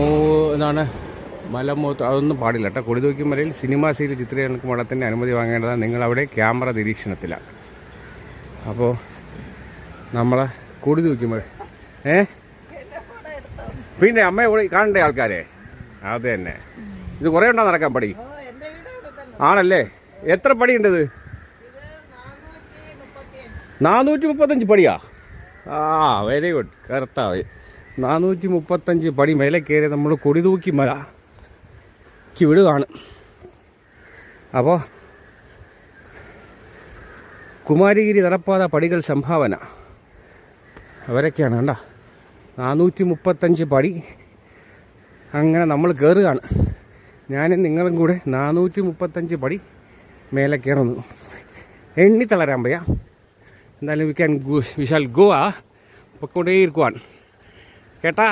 എന്താണ് മലമൂത്ത് അതൊന്നും പാടില്ല കേട്ടോ. കൊടിതൂക്കിമലയിൽ സിനിമാ സീരിയൽ ചിത്രീകരണത്തിന് മഠത്തിൻ്റെ അനുമതി വാങ്ങേണ്ടതാണ്. നിങ്ങളവിടെ ക്യാമറ നിരീക്ഷണത്തിലാണ്. അപ്പോൾ നമ്മളെ കൊടിതൂക്കിമല പിന്നെ അമ്മയെ കൂടി കാണണ്ടേ ആൾക്കാരെ? അത് തന്നെ. ഇത് കുറേ ഉണ്ടോ നടക്കാൻ പടി? ആണല്ലേ? എത്ര പടിയുണ്ടത്? 435 പടിയാ? Very good. കറക്റ്റായി 435 പടി മേലെ കയറി നമ്മൾ കൊടിതൂക്കിമലയ്ക്ക് വിടുകയാണ്. അപ്പോൾ കുമാരഗിരി നടപ്പാത പടികൾ സംഭാവന അവരൊക്കെയാണ് കണ്ട. 435 പടി അങ്ങനെ നമ്മൾ കയറുകയാണ്. ഞാനും നിങ്ങളും കൂടെ 435 പടി മേലെ കയറുന്നു. എണ്ണി തളരാൻ വയ്യ. എന്തായാലും വി ഷാൽ ഗോ. പൊക്കോണ്ടേ ഇരിക്കുവാൻ കേട്ടാ.